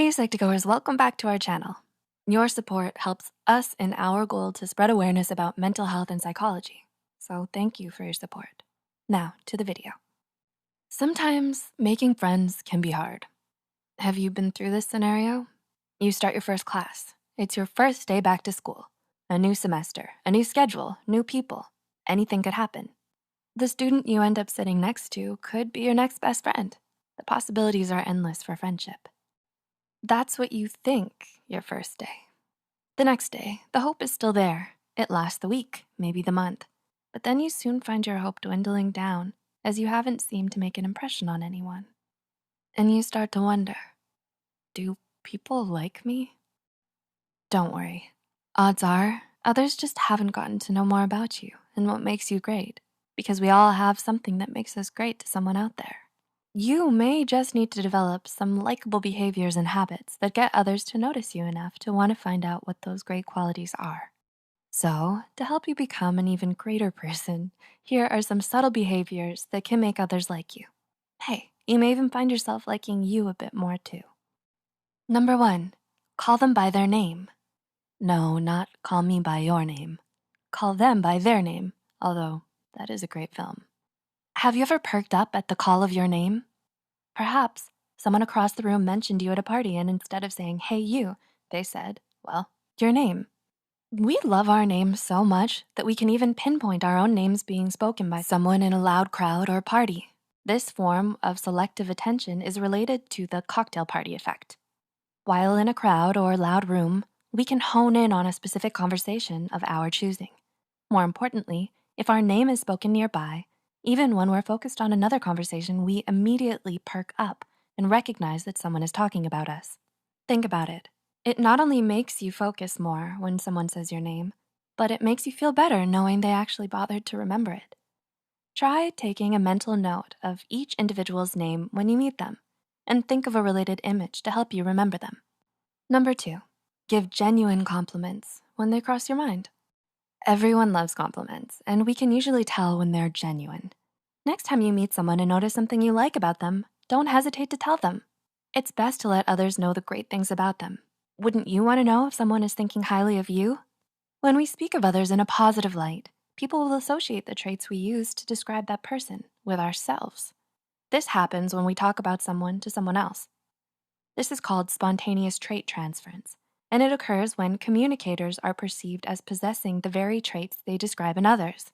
Hey Psych2Goers, welcome back to our channel. Your support helps us in our goal to spread awareness about mental health and psychology. So thank you for your support. Now to the video. Sometimes making friends can be hard. Have you been through this scenario? You start your first class. It's your first day back to school. A new semester, a new schedule, new people. Anything could happen. The student you end up sitting next to could be your next best friend. The possibilities are endless for friendship. That's what you think your first day. The next day, the hope is still there. It lasts the week, maybe the month. But then you soon find your hope dwindling down as you haven't seemed to make an impression on anyone. And you start to wonder, do people like me? Don't worry. Odds are, others just haven't gotten to know more about you and what makes you great, because we all have something that makes us great to someone out there. You may just need to develop some likable behaviors and habits that get others to notice you enough to want to find out what those great qualities are. So, to help you become an even greater person, here are some subtle behaviors that can make others like you. Hey, you may even find yourself liking you a bit more too. Number 1, call them by their name. No, not call me by your name. Call them by their name, although that is a great film. Have you ever perked up at the call of your name? Perhaps someone across the room mentioned you at a party and instead of saying, hey you, they said, well, your name. We love our names so much that we can even pinpoint our own names being spoken by someone in a loud crowd or party. This form of selective attention is related to the cocktail party effect. While in a crowd or loud room, we can hone in on a specific conversation of our choosing. More importantly, if our name is spoken nearby, even when we're focused on another conversation, we immediately perk up and recognize that someone is talking about us. Think about it. It not only makes you focus more when someone says your name, but it makes you feel better knowing they actually bothered to remember it. Try taking a mental note of each individual's name when you meet them and think of a related image to help you remember them. Number 2, give genuine compliments when they cross your mind. Everyone loves compliments, and we can usually tell when they're genuine. Next time you meet someone and notice something you like about them, don't hesitate to tell them. It's best to let others know the great things about them. Wouldn't you want to know if someone is thinking highly of you? When we speak of others in a positive light, people will associate the traits we use to describe that person with ourselves. This happens when we talk about someone to someone else. This is called spontaneous trait transference, and it occurs when communicators are perceived as possessing the very traits they describe in others.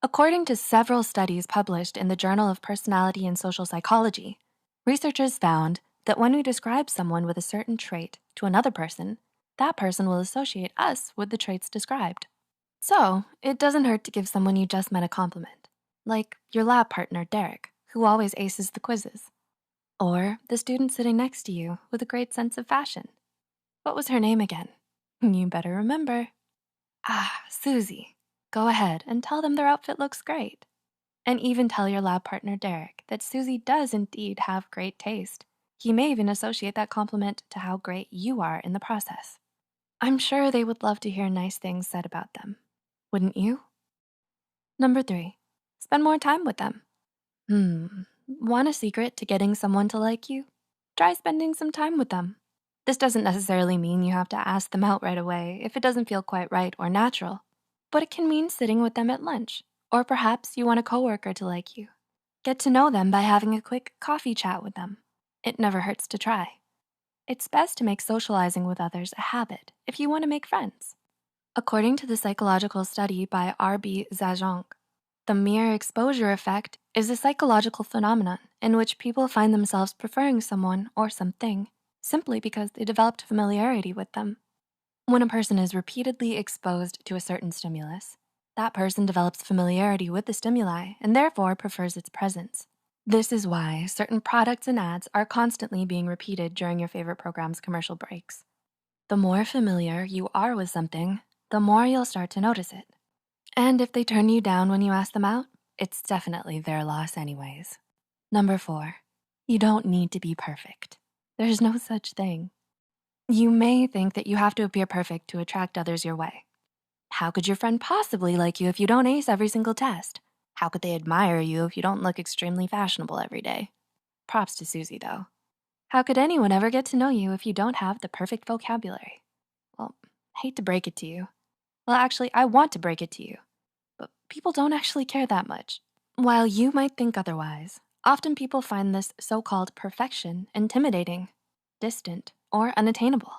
According to several studies published in the Journal of Personality and Social Psychology, researchers found that when we describe someone with a certain trait to another person, that person will associate us with the traits described. So, it doesn't hurt to give someone you just met a compliment, like your lab partner, Derek, who always aces the quizzes, or the student sitting next to you with a great sense of fashion. What was her name again? You better remember. Susie. Go ahead and tell them their outfit looks great. And even tell your lab partner, Derek, that Susie does indeed have great taste. He may even associate that compliment to how great you are in the process. I'm sure they would love to hear nice things said about them. Wouldn't you? Number 3, spend more time with them. Want a secret to getting someone to like you? Try spending some time with them. This doesn't necessarily mean you have to ask them out right away if it doesn't feel quite right or natural, but it can mean sitting with them at lunch, or perhaps you want a coworker to like you. Get to know them by having a quick coffee chat with them. It never hurts to try. It's best to make socializing with others a habit if you want to make friends. According to the psychological study by Ugong, the mere exposure effect is a psychological phenomenon in which people find themselves preferring someone or something simply because they developed familiarity with them. When a person is repeatedly exposed to a certain stimulus, that person develops familiarity with the stimuli and therefore prefers its presence. This is why certain products and ads are constantly being repeated during your favorite program's commercial breaks. The more familiar you are with something, the more you'll start to notice it. And if they turn you down when you ask them out, it's definitely their loss anyways. Number 4, you don't need to be perfect. There's no such thing. You may think that you have to appear perfect to attract others your way. How could your friend possibly like you if you don't ace every single test? How could they admire you if you don't look extremely fashionable every day? Props to Susie though. How could anyone ever get to know you if you don't have the perfect vocabulary? Well, hate to break it to you. Well, actually, I want to break it to you, but people don't actually care that much. While you might think otherwise, often people find this so-called perfection intimidating, distant, or unattainable.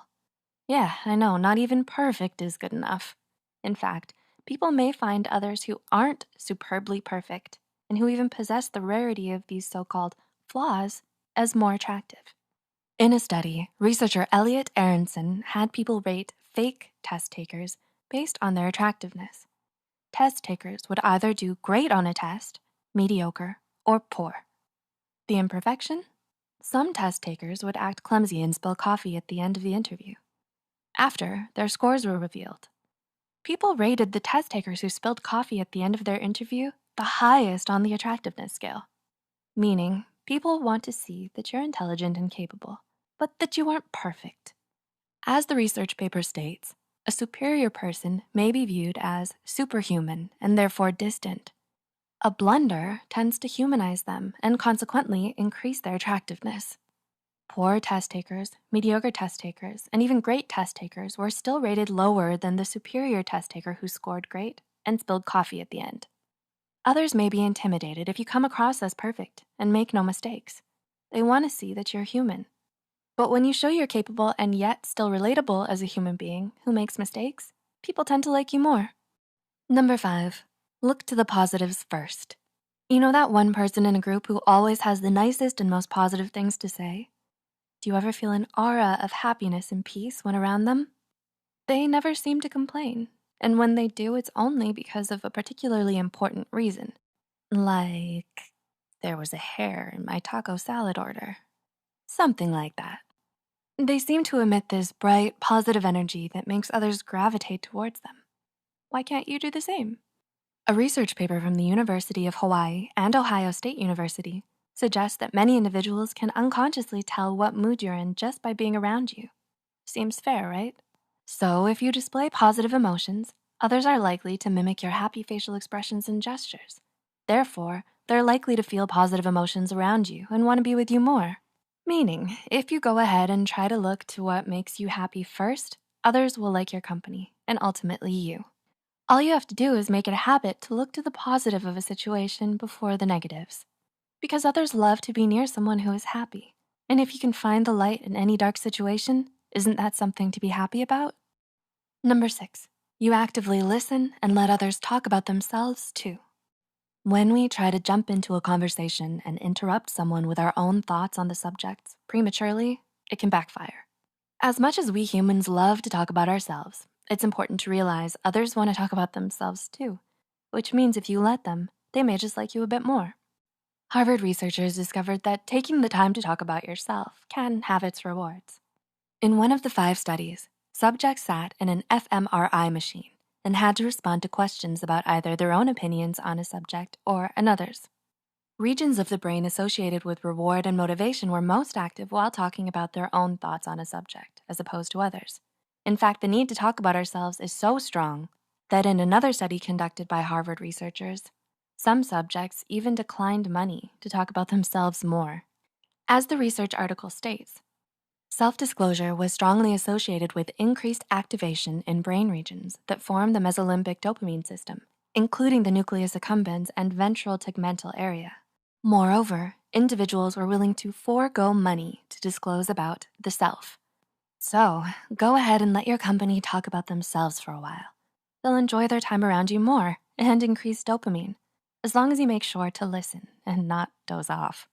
Yeah, I know, not even perfect is good enough. In fact, people may find others who aren't superbly perfect and who even possess the rarity of these so-called flaws as more attractive. In a study, researcher Elliot Aronson had people rate fake test takers based on their attractiveness. Test takers would either do great on a test, mediocre, or poor. The imperfection? Some test takers would act clumsy and spill coffee at the end of the interview. After, their scores were revealed. People rated the test takers who spilled coffee at the end of their interview the highest on the attractiveness scale, meaning people want to see that you're intelligent and capable, but that you aren't perfect. As the research paper states, a superior person may be viewed as superhuman and therefore distant. A blunder tends to humanize them and consequently increase their attractiveness. Poor test takers, mediocre test takers, and even great test takers were still rated lower than the superior test taker who scored great and spilled coffee at the end. Others may be intimidated if you come across as perfect and make no mistakes. They want to see that you're human. But when you show you're capable and yet still relatable as a human being who makes mistakes, people tend to like you more. Number 5, look to the positives first. You know that one person in a group who always has the nicest and most positive things to say? Do you ever feel an aura of happiness and peace when around them? They never seem to complain, and when they do, it's only because of a particularly important reason. Like, there was a hair in my taco salad order. Something like that. They seem to emit this bright, positive energy that makes others gravitate towards them. Why can't you do the same? A research paper from the University of Hawaii and Ohio State University suggests that many individuals can unconsciously tell what mood you're in just by being around you. Seems fair, right? So if you display positive emotions, others are likely to mimic your happy facial expressions and gestures. Therefore, they're likely to feel positive emotions around you and want to be with you more. Meaning, if you go ahead and try to look to what makes you happy first, others will like your company and ultimately you. All you have to do is make it a habit to look to the positive of a situation before the negatives. Because others love to be near someone who is happy. And if you can find the light in any dark situation, isn't that something to be happy about? Number 6, you actively listen and let others talk about themselves too. When we try to jump into a conversation and interrupt someone with our own thoughts on the subject prematurely, it can backfire. As much as we humans love to talk about ourselves, it's important to realize others want to talk about themselves too, which means if you let them, they may just like you a bit more. Harvard researchers discovered that taking the time to talk about yourself can have its rewards. In one of the 5 studies, subjects sat in an fMRI machine and had to respond to questions about either their own opinions on a subject or another's. Regions of the brain associated with reward and motivation were most active while talking about their own thoughts on a subject, as opposed to others. In fact, the need to talk about ourselves is so strong that in another study conducted by Harvard researchers, some subjects even declined money to talk about themselves more. As the research article states, self-disclosure was strongly associated with increased activation in brain regions that form the mesolimbic dopamine system, including the nucleus accumbens and ventral tegmental area. Moreover, individuals were willing to forego money to disclose about the self. So go ahead and let your company talk about themselves for a while. They'll enjoy their time around you more and increase dopamine, as long as you make sure to listen and not doze off.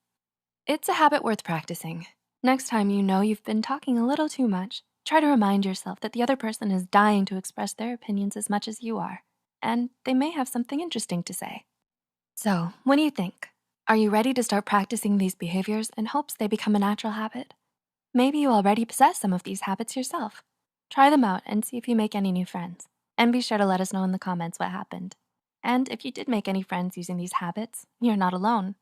It's a habit worth practicing. Next time you know you've been talking a little too much, try to remind yourself that the other person is dying to express their opinions as much as you are, and they may have something interesting to say. So, what do you think? Are you ready to start practicing these behaviors in hopes they become a natural habit? Maybe you already possess some of these habits yourself. Try them out and see if you make any new friends. And be sure to let us know in the comments what happened. And if you did make any friends using these habits, you're not alone.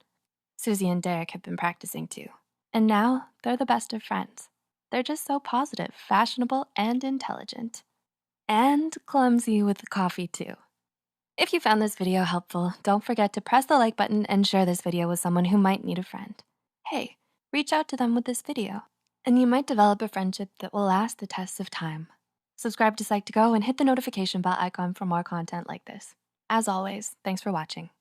Susie and Derek have been practicing too. And now they're the best of friends. They're just so positive, fashionable, and intelligent. And clumsy with the coffee too. If you found this video helpful, don't forget to press the like button and share this video with someone who might need a friend. Hey, reach out to them with this video, and you might develop a friendship that will last the tests of time. Subscribe to Psych to Go and hit the notification bell icon for more content like this. As always, thanks for watching.